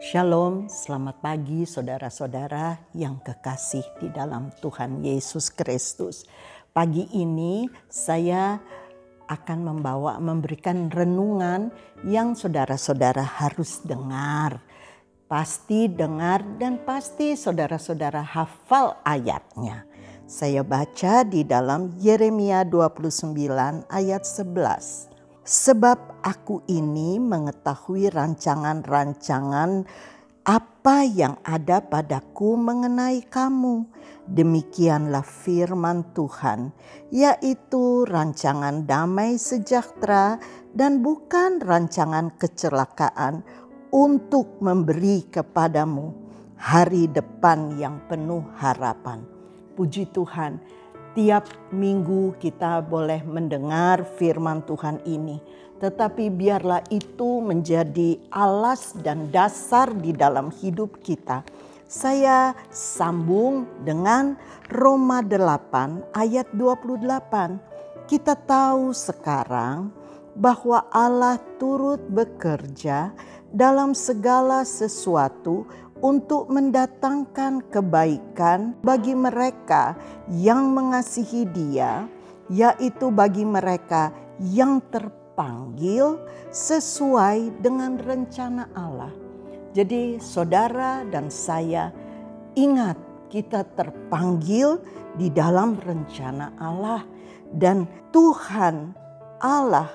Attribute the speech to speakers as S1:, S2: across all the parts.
S1: Shalom, selamat pagi saudara-saudara yang kekasih di dalam Tuhan Yesus Kristus. Pagi ini saya akan memberikan renungan yang saudara-saudara harus dengar. Pasti dengar dan pasti saudara-saudara hafal ayatnya. Saya baca di dalam Yeremia 29 ayat 11. Sebab aku ini mengetahui rancangan-rancangan apa yang ada padaku mengenai kamu. Demikianlah firman Tuhan, yaitu rancangan damai sejahtera dan bukan rancangan kecelakaan, untuk memberi kepadamu hari depan yang penuh harapan. Puji Tuhan. Tiap minggu kita boleh mendengar firman Tuhan ini. Tetapi biarlah itu menjadi alas dan dasar di dalam hidup kita. Saya sambung dengan Roma 8 ayat 28. Kita tahu sekarang bahwa Allah turut bekerja dalam segala sesuatu untuk mendatangkan kebaikan bagi mereka yang mengasihi Dia, yaitu bagi mereka yang terpanggil sesuai dengan rencana Allah. Jadi saudara dan saya ingat kita terpanggil di dalam rencana Allah, dan Tuhan Allah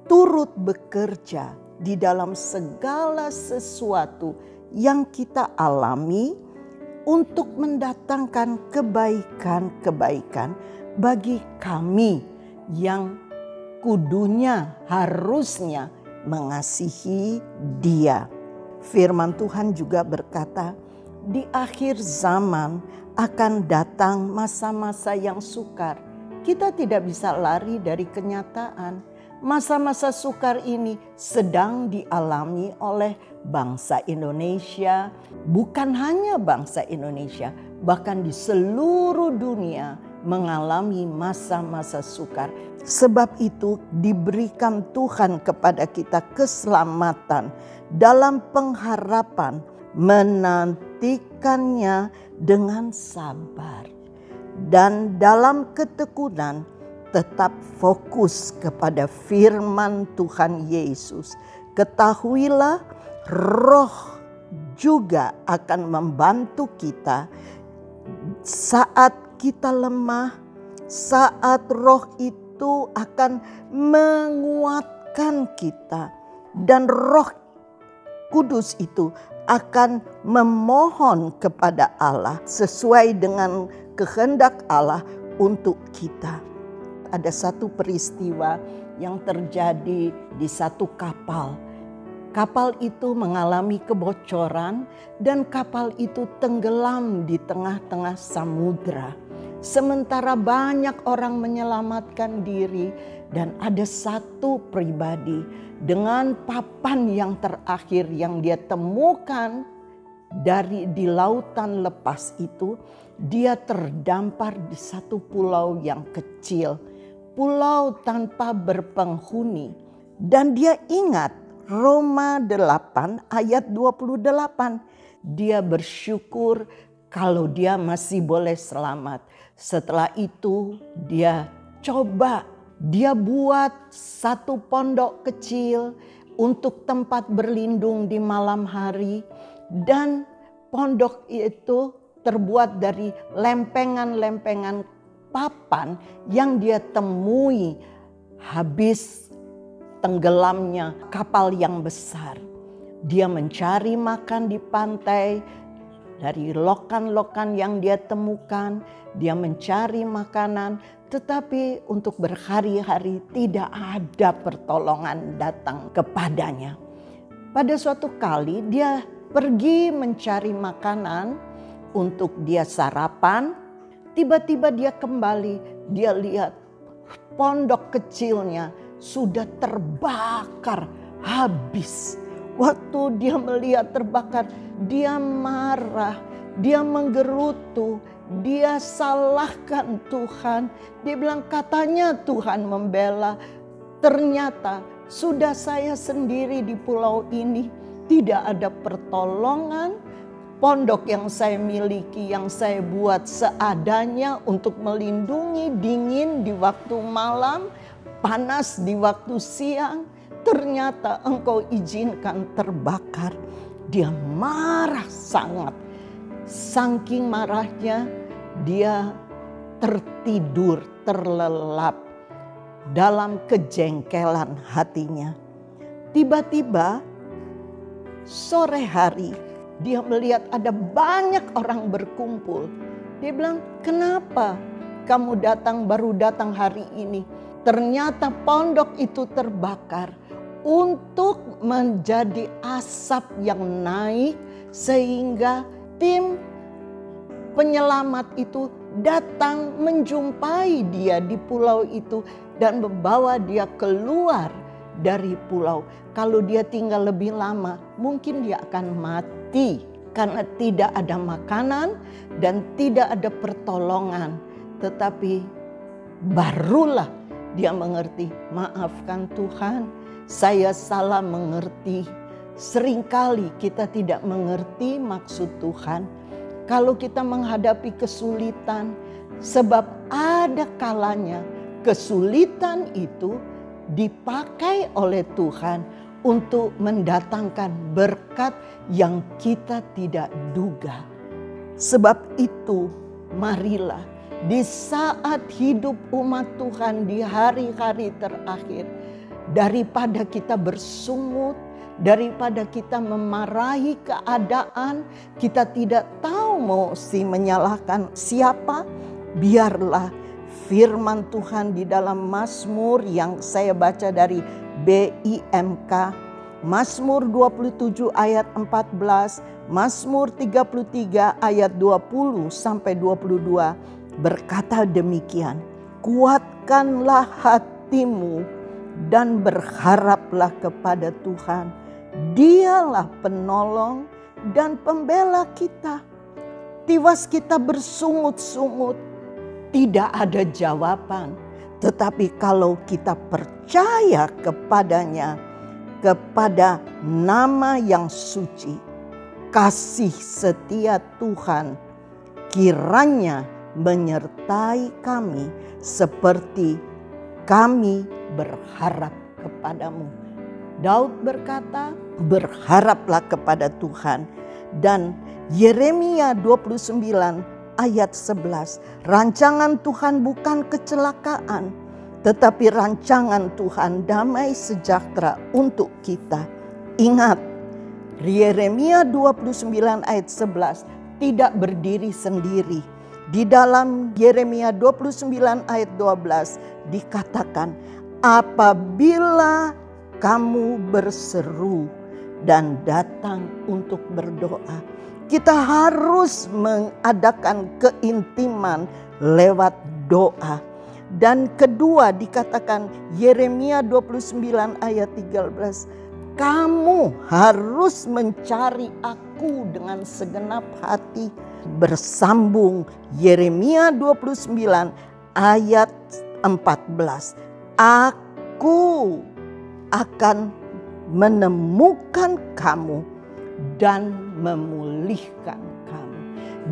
S1: turut bekerja di dalam segala sesuatu yang kita alami untuk mendatangkan kebaikan-kebaikan bagi kami yang kudunya harusnya mengasihi Dia. Firman Tuhan juga berkata, di akhir zaman akan datang masa-masa yang sukar. Kita tidak bisa lari dari kenyataan. Masa-masa sukar ini sedang dialami oleh bangsa Indonesia, bukan hanya bangsa Indonesia, bahkan di seluruh dunia mengalami masa-masa sukar. Sebab itu diberikan Tuhan kepada kita keselamatan dalam pengharapan menantikannya dengan sabar. Dan dalam ketekunan tetap fokus kepada firman Tuhan Yesus. Ketahuilah, Roh juga akan membantu kita saat kita lemah, saat Roh itu akan menguatkan kita, dan Roh Kudus itu akan memohon kepada Allah sesuai dengan kehendak Allah untuk kita. Ada satu peristiwa yang terjadi di satu kapal. Kapal itu mengalami kebocoran dan kapal itu tenggelam di tengah-tengah samudra. Sementara banyak orang menyelamatkan diri dan ada satu pribadi dengan papan yang terakhir yang dia temukan di lautan lepas itu, dia terdampar di satu pulau yang kecil. Pulau tanpa berpenghuni. Dan dia ingat Roma 8 ayat 28. Dia bersyukur kalau dia masih boleh selamat. Setelah itu dia buat satu pondok kecil untuk tempat berlindung di malam hari. Dan pondok itu terbuat dari lempengan-lempengan papan yang dia temui habis tenggelamnya kapal yang besar. Dia mencari makan di pantai dari lokan-lokan yang dia temukan. Dia mencari makanan, tetapi untuk berhari-hari tidak ada pertolongan datang kepadanya. Pada suatu kali dia pergi mencari makanan untuk dia sarapan. Tiba-tiba dia kembali, dia lihat pondok kecilnya sudah terbakar habis. Waktu dia melihat terbakar, dia marah, dia menggerutu, dia salahkan Tuhan. Dia bilang katanya Tuhan membela, ternyata sudah saya sendiri di pulau ini. tidak ada pertolongan. Pondok yang saya miliki, yang saya buat seadanya untuk melindungi dingin di waktu malam, panas di waktu siang, ternyata engkau izinkan terbakar. Dia marah sangat. Saking marahnya, dia tertidur, terlelap dalam kejengkelan hatinya. Tiba-tiba sore hari, dia melihat ada banyak orang berkumpul. Dia bilang, kenapa kamu baru datang hari ini? Ternyata pondok itu terbakar untuk menjadi asap yang naik sehingga tim penyelamat itu datang menjumpai dia di pulau itu dan membawa dia keluar dari pulau. Kalau dia tinggal lebih lama, mungkin dia akan mati karena tidak ada makanan dan tidak ada pertolongan. Tetapi barulah dia mengerti, maafkan Tuhan, saya salah mengerti. Seringkali kita tidak mengerti maksud Tuhan. Kalau kita menghadapi kesulitan, sebab ada kalanya kesulitan itu dipakai oleh Tuhan untuk mendatangkan berkat yang kita tidak duga. Sebab itu, marilah di saat hidup umat Tuhan di hari-hari terakhir, daripada kita bersungut, daripada kita memarahi keadaan, kita tidak tahu mesti menyalahkan siapa, biarlah firman Tuhan di dalam Mazmur yang saya baca dari BIMK, Mazmur 27 ayat 14, Mazmur 33 ayat 20 sampai 22 berkata demikian, kuatkanlah hatimu dan berharaplah kepada Tuhan. Dialah penolong dan pembela kita. Tiwas kita bersungut-sungut, tidak ada jawaban. Tetapi kalau kita percaya kepadanya, kepada nama yang suci, kasih setia Tuhan kiranya menyertai kami seperti kami berharap kepadamu. Daud berkata, berharaplah kepada Tuhan. Dan Yeremia 29 ayat 11, rancangan Tuhan bukan kecelakaan, tetapi rancangan Tuhan damai sejahtera untuk kita. Ingat, Yeremia 29 ayat 11 tidak berdiri sendiri. Di dalam Yeremia 29 ayat 12 dikatakan, apabila kamu berseru dan datang untuk berdoa. Kita harus mengadakan keintiman lewat doa. Dan kedua dikatakan Yeremia 29 ayat 13, kamu harus mencari aku dengan segenap hati. Bersambung Yeremia 29 ayat 14, aku akan menemukan kamu dan memulihkan kamu.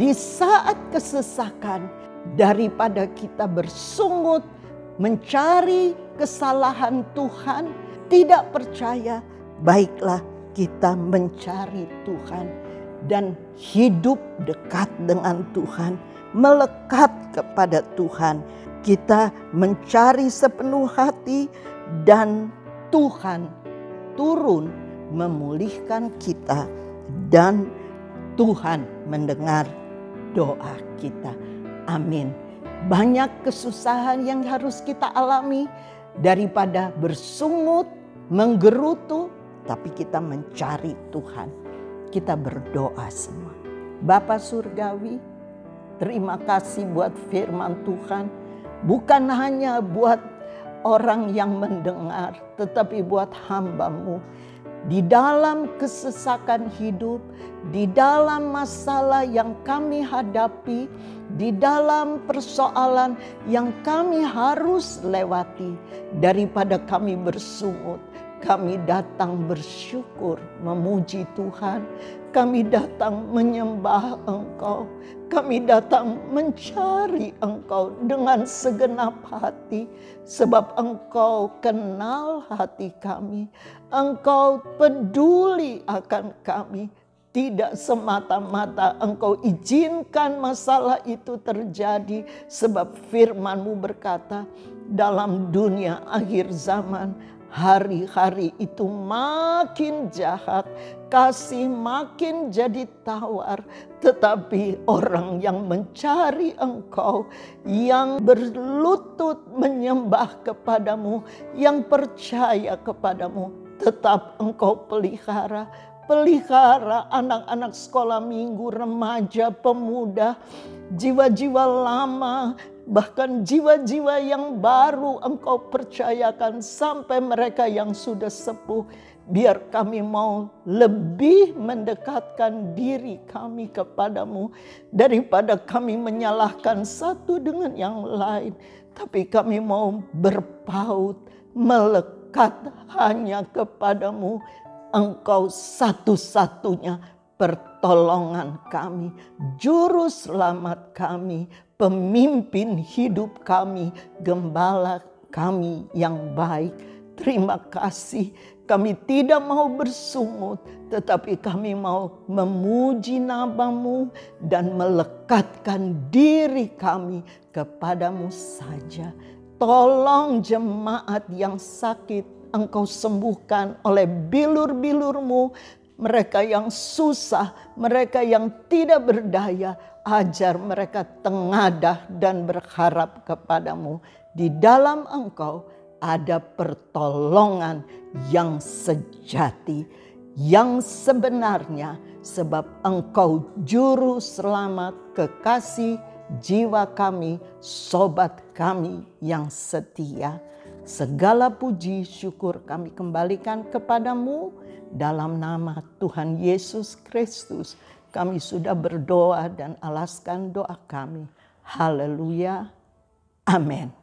S1: Di saat kesesakan, daripada kita bersungut, mencari kesalahan Tuhan, tidak percaya, baiklah kita mencari Tuhan dan hidup dekat dengan Tuhan, melekat kepada Tuhan. Kita mencari sepenuh hati dan Tuhan turun memulihkan kita dan Tuhan mendengar doa kita. Amin. Banyak kesusahan yang harus kita alami daripada bersungut, menggerutu, tapi kita mencari Tuhan. Kita berdoa semua. Bapa Surgawi, terima kasih buat firman Tuhan. Bukan hanya buat orang yang mendengar, tetapi buat hamba-Mu. Di dalam kesesakan hidup, di dalam masalah yang kami hadapi, di dalam persoalan yang kami harus lewati, daripada kami bersungut, Kami datang bersyukur, memuji Tuhan. Kami datang menyembah Engkau. Kami datang mencari Engkau dengan segenap hati. Sebab Engkau kenal hati kami. Engkau peduli akan kami. Tidak semata-mata Engkau izinkan masalah itu terjadi. Sebab firman-Mu berkata, dalam dunia akhir zaman, hari-hari itu makin jahat, kasih makin jadi tawar. Tetapi orang yang mencari Engkau, yang berlutut menyembah kepadamu, yang percaya kepadamu, tetap Engkau pelihara. Pelihara anak-anak sekolah minggu, remaja, pemuda, jiwa-jiwa lama, bahkan jiwa-jiwa yang baru Engkau percayakan sampai mereka yang sudah sepuh. Biar kami mau lebih mendekatkan diri kami kepadamu daripada kami menyalahkan satu dengan yang lain. Tapi kami mau berpaut, melekat hanya kepadamu. Engkau satu-satunya pertolongan kami, juru selamat kami, pemimpin hidup kami, gembala kami yang baik. Terima kasih, kami tidak mau bersungut, tetapi kami mau memuji nama-Mu dan melekatkan diri kami kepadamu saja. Tolong jemaat yang sakit Engkau sembuhkan oleh bilur-bilur-Mu. Mereka yang susah, mereka yang tidak berdaya, ajar mereka tengadah dan berharap kepadamu. Di dalam Engkau ada pertolongan yang sejati, yang sebenarnya, sebab Engkau juru selamat kekasih jiwa kami, sobat kami yang setia. Segala puji syukur kami kembalikan kepadamu dalam nama Tuhan Yesus Kristus. Kami sudah berdoa dan alaskan doa kami. Haleluya. Amin.